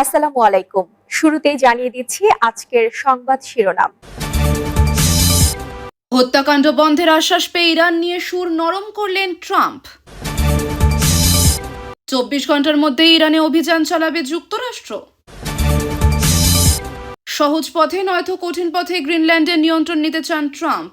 আসসালামু আলাইকুম। শুরুতেই জানিয়ে দিচ্ছি আজকের সংবাদ শিরোনাম। হত্যাকাণ্ড বন্ধের আশ্বাস পেয়ে ইরান নিয়ে সুর নরম করলেন ট্রাম্প। 24 ঘন্টার মধ্যে ইরানে অভিযান চালাবে যুক্তরাষ্ট্র। সহজ পথে নয়তো কঠিন পথে গ্রিনল্যান্ডের নিয়ন্ত্রণ নিতে চান ট্রাম্প।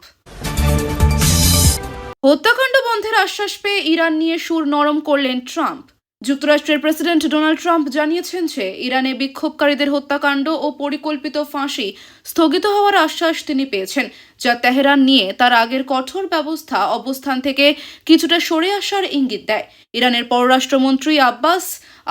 হত্যাকাণ্ড বন্ধের আশ্বাস পেয়ে ইরান নিয়ে সুর নরম করলেন ট্রাম্প। যুক্তরাষ্ট্রের প্রেসিডেন্ট ডোনাল্ড ট্রাম্প জানিয়েছেন যে ইরানে বিক্ষোভকারীদের হত্যাকাণ্ড ও পরিকল্পিত ফাঁসি স্থগিত হওয়ার আশ্বাস তিনি পেয়েছেন, যা তেহরান নিয়ে তার আগের কঠোর অবস্থান থেকে কিছুটা সরে আসার ইঙ্গিত দেয়। ইরানের পররাষ্ট্রমন্ত্রী আব্বাস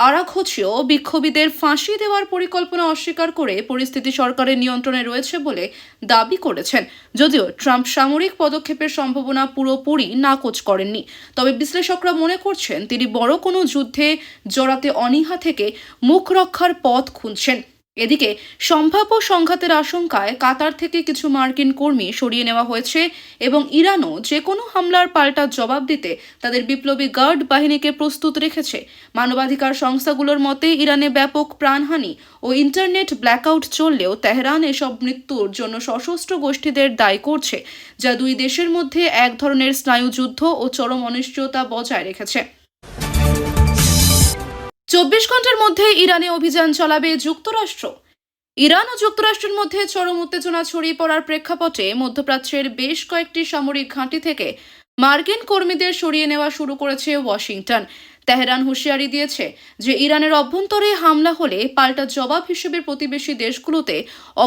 আরাঘচিও বিক্ষোভীদের ফাঁসি দেওয়ার পরিকল্পনা অস্বীকার করে পরিস্থিতি সরকারের নিয়ন্ত্রণে রয়েছে বলে দাবি করেছেন। যদিও ট্রাম্প সামরিক পদক্ষেপের সম্ভাবনা পুরোপুরি নাকচ করেননি, তবে বিশ্লেষকরা মনে করছেন তিনি বড় কোনো যুদ্ধে জড়াতে অনীহা থেকে মুখ রক্ষার পথ খুঁজছেন। এদিকে সম্ভাব্য সংঘাতের আশঙ্কায় কাতার থেকে কিছু মার্কিন কর্মী সরিয়ে নেওয়া হয়েছে এবং ইরানও যে কোনো হামলার পাল্টা জবাব দিতে তাদের বিপ্লবী গার্ড বাহিনীকে প্রস্তুত রেখেছে। মানবাধিকার সংস্থাগুলোর মতে ইরানে ব্যাপক প্রাণহানি ও ইন্টারনেট ব্ল্যাকআউট চললেও তেহরান এসব মৃত্যুর জন্য সশস্ত্র গোষ্ঠীদের দায়ী করছে, যা দুই দেশের মধ্যে এক ধরনের স্নায়ুযুদ্ধ ও চরম অনিশ্চয়তা বজায় রেখেছে। 24 ঘন্টার মধ্যে ইরানে অভিযান চালাবে যুক্তরাষ্ট্র। ইরান ও যুক্তরাষ্ট্রের মধ্যে চরম উত্তেজনা ছড়িয়ে পড়ার প্রেক্ষাপটে মধ্যপ্রাচ্যের বেশ কয়েকটি সামরিক ঘাঁটি থেকে মার্কিন কর্মীদের সরিয়ে নেওয়া শুরু করেছে ওয়াশিংটন। তেহরান হুঁশিয়ারি দিয়েছে যে ইরানের অভ্যন্তরে হামলা হলে পাল্টা জবাব হিসেবে প্রতিবেশী দেশগুলোতে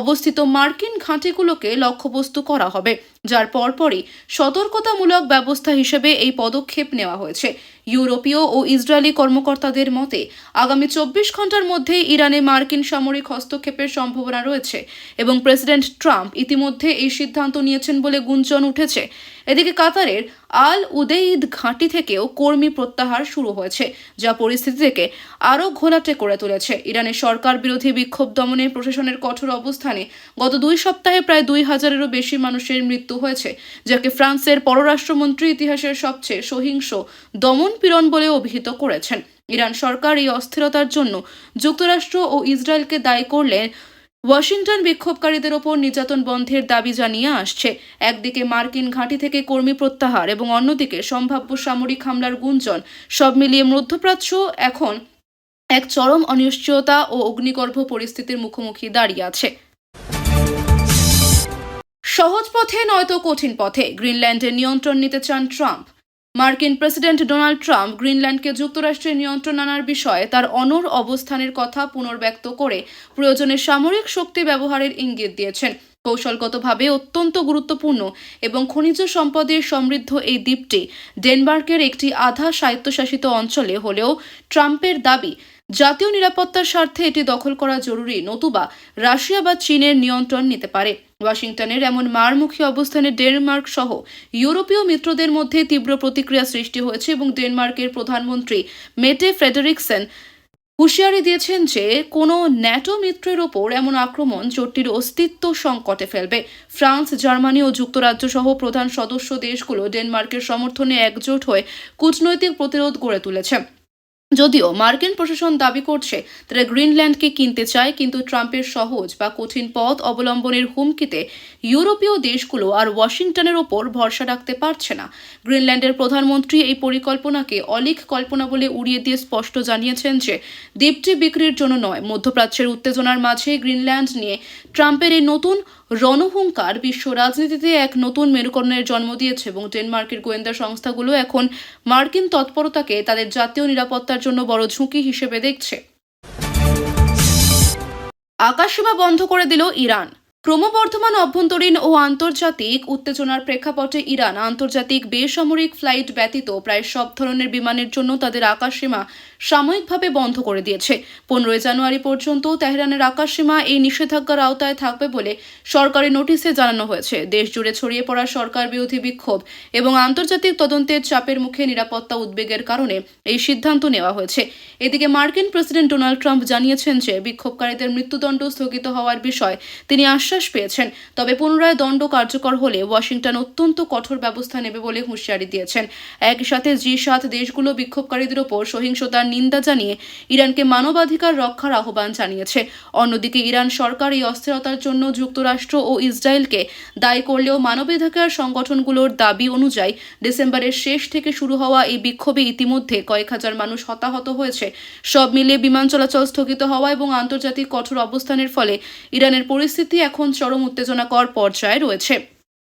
অবস্থিত মার্কিন ঘাঁটিগুলোকে লক্ষ্যবস্তু করা হবে, যার পরপরই সতর্কতামূলক ব্যবস্থা হিসেবে এই পদক্ষেপ নেওয়া হয়েছে। ইউরোপীয় ও ইসরায়েলি কর্মকর্তাদের মতে আগামী 24 ঘন্টার মধ্যে ইরানে মার্কিন সামরিক হস্তক্ষেপের সম্ভাবনা রয়েছে এবং প্রেসিডেন্ট ট্রাম্প ইতিমধ্যে এই সিদ্ধান্ত নিয়েছেন বলে গুঞ্জন উঠেছে। এদিকে কাতারের আল উদেইদ ঘাঁটি থেকেও কর্মী প্রত্যাহার শুরু হয়েছে, যা পরিস্থিতিকে আরও ঘোলাটে করে তুলেছে। ইরানের সরকার বিরোধী বিক্ষোভ দমনে প্রশাসনের কঠোর অবস্থানে গত 2 সপ্তাহে প্রায় 2000-এরও বেশি মানুষের মৃত্যু হয়েছে, যাকে ফ্রান্সের পররাষ্ট্রমন্ত্রী ইতিহাসের সবচেয়ে সহিংস দমন পীড়ন বলে অভিহিত করেছেন। ইরান সরকার এই অস্থিরতার জন্য যুক্তরাষ্ট্র ও ইসরায়েলকে দায়ী করলে ওয়াশিংটন বিক্ষোভকারীদের ওপর নির্যাতন বন্ধের দাবি জানিয়ে আসছে। একদিকে মার্কিন ঘাঁটি থেকে কর্মী প্রত্যাহার এবং অন্যদিকে সম্ভাব্য সামরিক হামলার গুঞ্জন, সব মিলিয়ে মধ্যপ্রাচ্য এখন এক চরম অনিশ্চয়তা ও অগ্নিগর্ভ পরিস্থিতির মুখোমুখি দাঁড়িয়ে আছে। সহজ পথে নয়তো কঠিন পথে গ্রিনল্যান্ডের নিয়ন্ত্রণ নিতে চান ট্রাম্প। মার্কিন প্রেসিডেন্ট ডোনাল্ড ট্রাম্প গ্রিনল্যান্ডকে যুক্তরাষ্ট্রের নিয়ন্ত্রণ আনার বিষয়ে তার অনড় অবস্থানের কথা পুনর্ব্যক্ত করে প্রয়োজনে সামরিক শক্তি ব্যবহারের ইঙ্গিত দিয়েছেন। কৌশলগতভাবে অত্যন্ত গুরুত্বপূর্ণ এবং খনিজ সম্পদে সমৃদ্ধ এই দ্বীপটি ডেনমার্কের একটি আধা স্বায়ত্তশাসিত অঞ্চলে হলেও ট্রাম্পের দাবি জাতীয় নিরাপত্তার স্বার্থে এটি দখল করা জরুরি, নতুবা রাশিয়া বা চীনের নিয়ন্ত্রণ নিতে পারে। ওয়াশিংটনের এমন মারমুখী অবস্থানে ডেনমার্ক সহ ইউরোপীয় মিত্রদের মধ্যে তীব্র প্রতিক্রিয়া সৃষ্টি হয়েছে এবং ডেনমার্কের প্রধানমন্ত্রী মেটে ফ্রেডেরিকসেন হুঁশিয়ারি দিয়েছেন যে কোনো ন্যাটো মিত্রের ওপর এমন আক্রমণ জোটটির অস্তিত্ব সংকটে ফেলবে। ফ্রান্স, জার্মানি ও যুক্তরাজ্য সহ প্রধান সদস্য দেশগুলো ডেনমার্কের সমর্থনে একজোট হয়ে কূটনৈতিক প্রতিরোধ গড়ে তুলেছে। যদিও মার্কিন প্রশাসন দাবি করছে তারা গ্রিনল্যান্ডকে কিনতে চায়, কিন্তু ট্রাম্পের সহজ বা কঠিন পথ অবলম্বনের হুমকিতে ইউরোপীয় দেশগুলো আর ওয়াশিংটনের ওপর ভরসা রাখতে পারছে না। গ্রিনল্যান্ডের প্রধানমন্ত্রী এই পরিকল্পনাকে অলিক কল্পনা বলে উড়িয়ে দিয়ে স্পষ্ট জানিয়েছেন যে দ্বীপটি বিক্রির জন্য নয়। মধ্যপ্রাচ্যের উত্তেজনার মাঝে গ্রিনল্যান্ড নিয়ে ট্রাম্পের এই নতুন রণহুঙ্কার বিশ্ব রাজনীতিতে এক নতুন মেরুকরণের জন্ম দিয়েছে এবং ডেনমার্কের গোয়েন্দা সংস্থাগুলো এখন মার্কিন তৎপরতাকে তাদের জাতীয় নিরাপত্তার জন্য বড় ঝুঁকি হিসেবে দেখছে। আকাশসীমা বন্ধ করে দিল ইরান। ক্রমবর্ধমান অভ্যন্তরীণ ও আন্তর্জাতিক উত্তেজনার প্রেক্ষাপটে ইরান আন্তর্জাতিক বেসামরিক ফ্লাইট ব্যতীত প্রায় সব ধরনের বিমানের জন্য তাদের আকাশসীমা সাময়িকভাবে বন্ধ করে দিয়েছে। 15 জানুয়ারি পর্যন্ত তেহরানের আকাশসীমা এই নিষেধাজ্ঞার আওতায় থাকবে বলে সরকারি নোটিশে জানানো হয়েছে। দেশ জুড়ে ছড়িয়ে পড়া সরকার বিরোধী বিক্ষোভ এবং আন্তর্জাতিক তদন্তের চাপের মুখে নিরাপত্তা উদ্বেগের কারণে এই সিদ্ধান্ত নেওয়া হয়েছে। এদিকে মার্কিন প্রেসিডেন্ট ডোনাল্ড ট্রাম্প জানিয়েছেন যে বিক্ষোভকারীদের মৃত্যুদণ্ড স্থগিত হওয়ার বিষয়ে তিনি আশ্বাস আশ্বাস পেয়েছেন। তবে পুনরায় দণ্ড কার্যকর হলে ওয়াশিংটন অত্যন্ত কঠোর ব্যবস্থা নেবে বলে হুঁশিয়ারি দিয়েছেন। একই সাথে G7 দেশগুলো বিক্ষোভকারীদের ওপর সহিংসতার নিন্দা জানিয়ে ইরানকে মানবাধিকার রক্ষার আহ্বান জানিয়েছে। অন্যদিকে ইরান সরকার এই অস্থিরতার জন্য যুক্তরাষ্ট্র ও ইসরায়েলকে দায়ী করলেও মানবাধিকার সংগঠনগুলোর দাবি অনুযায়ী ডিসেম্বরের শেষ থেকে শুরু হওয়া এই বিক্ষোভে ইতিমধ্যে কয়েক হাজার মানুষ হতাহত হয়েছে। সব মিলিয়ে বিমান চলাচল স্থগিত হওয়া এবং আন্তর্জাতিক কঠোর অবস্থানের ফলে ইরানের পরিস্থিতি এখন চরম উত্তেজনাকর পর্যায়ে রয়েছে।